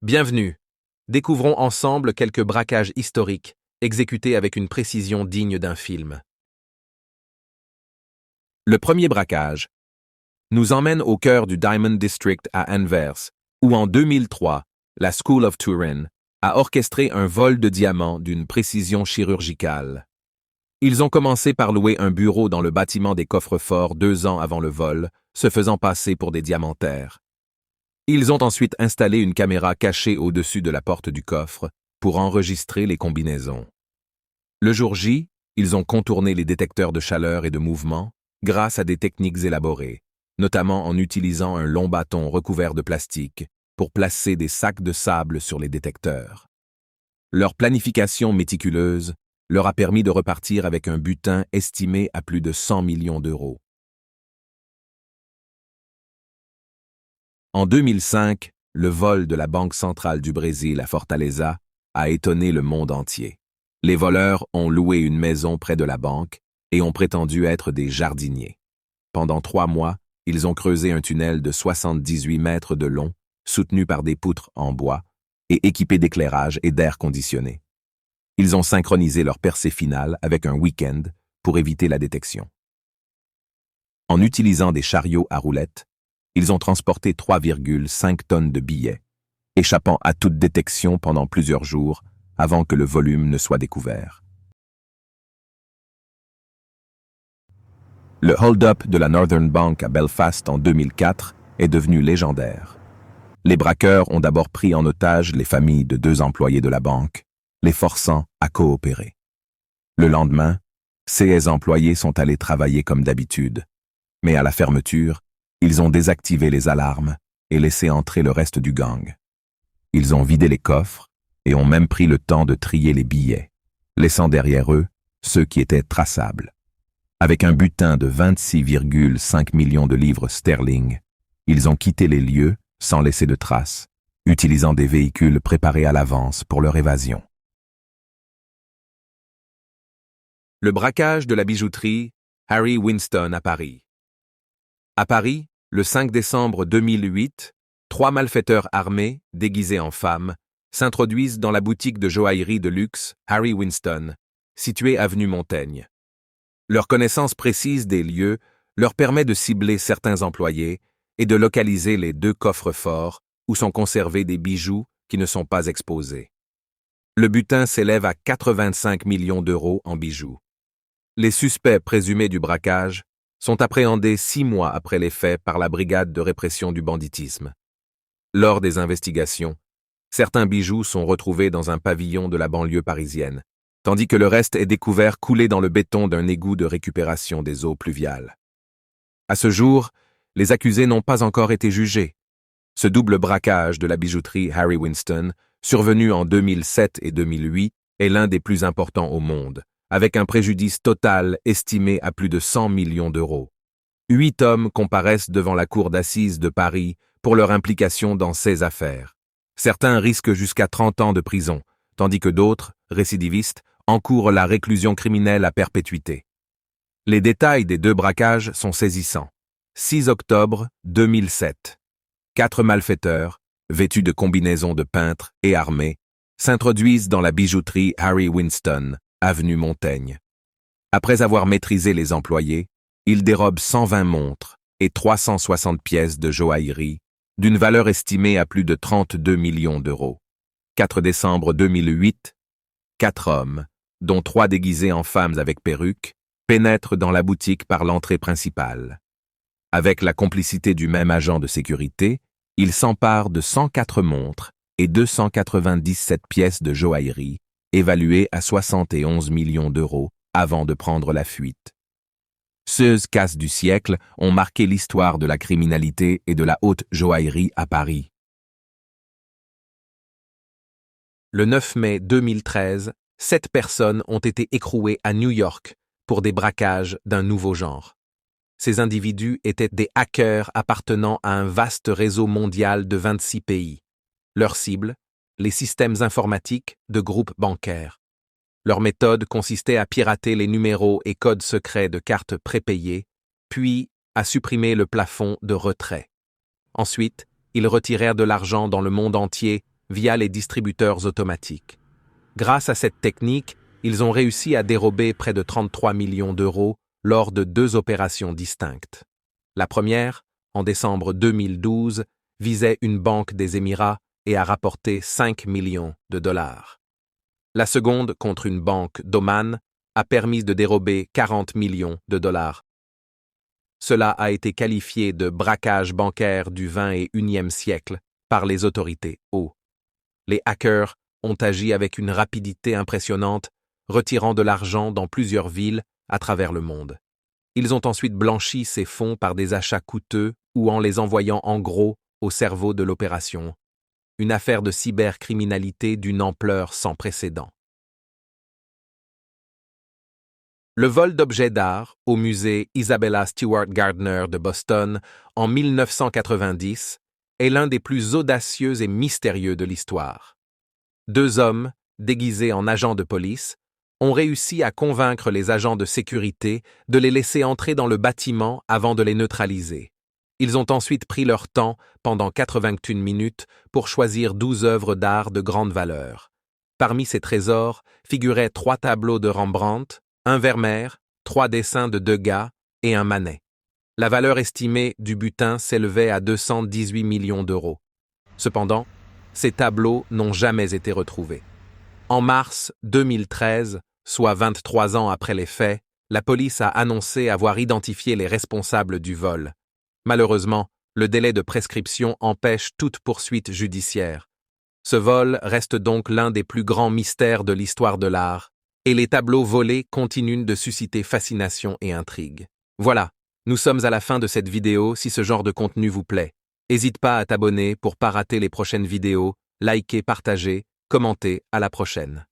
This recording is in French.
Bienvenue. Découvrons ensemble quelques braquages historiques, exécutés avec une précision digne d'un film. Le premier braquage nous emmène au cœur du Diamond District à Anvers, où en 2003, la School of Turin a orchestré un vol de diamants d'une précision chirurgicale. Ils ont commencé par louer un bureau dans le bâtiment des coffres-forts 2 ans avant le vol, se faisant passer pour des diamantaires. Ils ont ensuite installé une caméra cachée au-dessus de la porte du coffre pour enregistrer les combinaisons. Le jour J, ils ont contourné les détecteurs de chaleur et de mouvement grâce à des techniques élaborées, notamment en utilisant un long bâton recouvert de plastique pour placer des sacs de sable sur les détecteurs. Leur planification méticuleuse leur a permis de repartir avec un butin estimé à plus de 100 millions d'euros. En 2005, le vol de la Banque centrale du Brésil à Fortaleza a étonné le monde entier. Les voleurs ont loué une maison près de la banque et ont prétendu être des jardiniers. Pendant 3 mois, ils ont creusé un tunnel de 78 mètres de long, soutenu par des poutres en bois et équipé d'éclairage et d'air conditionné. Ils ont synchronisé leur percée finale avec un week-end pour éviter la détection. En utilisant des chariots à roulettes, ils ont transporté 3,5 tonnes de billets, échappant à toute détection pendant plusieurs jours avant que le volume ne soit découvert. Le hold-up de la Northern Bank à Belfast en 2004 est devenu légendaire. Les braqueurs ont d'abord pris en otage les familles de 2 employés de la banque, les forçant à coopérer. Le lendemain, ces employés sont allés travailler comme d'habitude, mais à la fermeture, ils ont désactivé les alarmes et laissé entrer le reste du gang. Ils ont vidé les coffres et ont même pris le temps de trier les billets, laissant derrière eux ceux qui étaient traçables. Avec un butin de 26,5 millions de livres sterling, ils ont quitté les lieux sans laisser de traces, utilisant des véhicules préparés à l'avance pour leur évasion. Le braquage de la bijouterie Harry Winston à Paris. À Paris, le 5 décembre 2008, 3 malfaiteurs armés, déguisés en femmes, s'introduisent dans la boutique de joaillerie de luxe Harry Winston, située avenue Montaigne. Leur connaissance précise des lieux leur permet de cibler certains employés et de localiser les 2 coffres forts où sont conservés des bijoux qui ne sont pas exposés. Le butin s'élève à 85 millions d'euros en bijoux. Les suspects présumés du braquage sont appréhendés 6 mois après les faits par la brigade de répression du banditisme. Lors des investigations, certains bijoux sont retrouvés dans un pavillon de la banlieue parisienne, tandis que le reste est découvert coulé dans le béton d'un égout de récupération des eaux pluviales. À ce jour, les accusés n'ont pas encore été jugés. Ce double braquage de la bijouterie Harry Winston, survenu en 2007 et 2008, est l'un des plus importants au monde, avec un préjudice total estimé à plus de 100 millions d'euros. 8 hommes comparaissent devant la cour d'assises de Paris pour leur implication dans ces affaires. Certains risquent jusqu'à 30 ans de prison, tandis que d'autres, récidivistes, encourent la réclusion criminelle à perpétuité. Les détails des 2 braquages sont saisissants. 6 octobre 2007. 4 malfaiteurs, vêtus de combinaisons de peintres et armés, s'introduisent dans la bijouterie Harry Winston, avenue Montaigne. Après avoir maîtrisé les employés, ils dérobent 120 montres et 360 pièces de joaillerie, d'une valeur estimée à plus de 32 millions d'euros. 4 décembre 2008, 4 hommes, dont 3 déguisés en femmes avec perruque, pénètrent dans la boutique par l'entrée principale. Avec la complicité du même agent de sécurité, ils s'emparent de 104 montres et 297 pièces de joaillerie, évaluées à 71 millions d'euros avant de prendre la fuite. Ces casses du siècle ont marqué l'histoire de la criminalité et de la haute joaillerie à Paris. Le 9 mai 2013, 7 personnes ont été écrouées à New York pour des braquages d'un nouveau genre. Ces individus étaient des hackers appartenant à un vaste réseau mondial de 26 pays. Leur cible, les systèmes informatiques de groupes bancaires. Leur méthode consistait à pirater les numéros et codes secrets de cartes prépayées, puis à supprimer le plafond de retrait. Ensuite, ils retirèrent de l'argent dans le monde entier via les distributeurs automatiques. Grâce à cette technique, ils ont réussi à dérober près de 33 millions d'euros lors de 2 opérations distinctes. La première, en décembre 2012, visait une banque des Émirats et a rapporté 5 millions de dollars. La seconde, contre une banque d'Oman, a permis de dérober 40 millions de dollars. Cela a été qualifié de braquage bancaire du XXIe siècle par les autorités. Les hackers ont agi avec une rapidité impressionnante, retirant de l'argent dans plusieurs villes à travers le monde. Ils ont ensuite blanchi ces fonds par des achats coûteux ou en les envoyant en gros au cerveau de l'opération. Une affaire de cybercriminalité d'une ampleur sans précédent. Le vol d'objets d'art au musée Isabella Stewart Gardner de Boston en 1990 est l'un des plus audacieux et mystérieux de l'histoire. 2 hommes, déguisés en agents de police, ont réussi à convaincre les agents de sécurité de les laisser entrer dans le bâtiment avant de les neutraliser. Ils ont ensuite pris leur temps pendant 81 minutes pour choisir 12 œuvres d'art de grande valeur. Parmi ces trésors figuraient 3 tableaux de Rembrandt, un Vermeer, 3 dessins de Degas et un Manet. La valeur estimée du butin s'élevait à 218 millions d'euros. Cependant, ces tableaux n'ont jamais été retrouvés. En mars 2013, soit 23 ans après les faits, la police a annoncé avoir identifié les responsables du vol. Malheureusement, le délai de prescription empêche toute poursuite judiciaire. Ce vol reste donc l'un des plus grands mystères de l'histoire de l'art, et les tableaux volés continuent de susciter fascination et intrigue. Voilà, nous sommes à la fin de cette vidéo. Si ce genre de contenu vous plaît, n'hésite pas à t'abonner pour ne pas rater les prochaines vidéos, liker, partager, commenter. À la prochaine.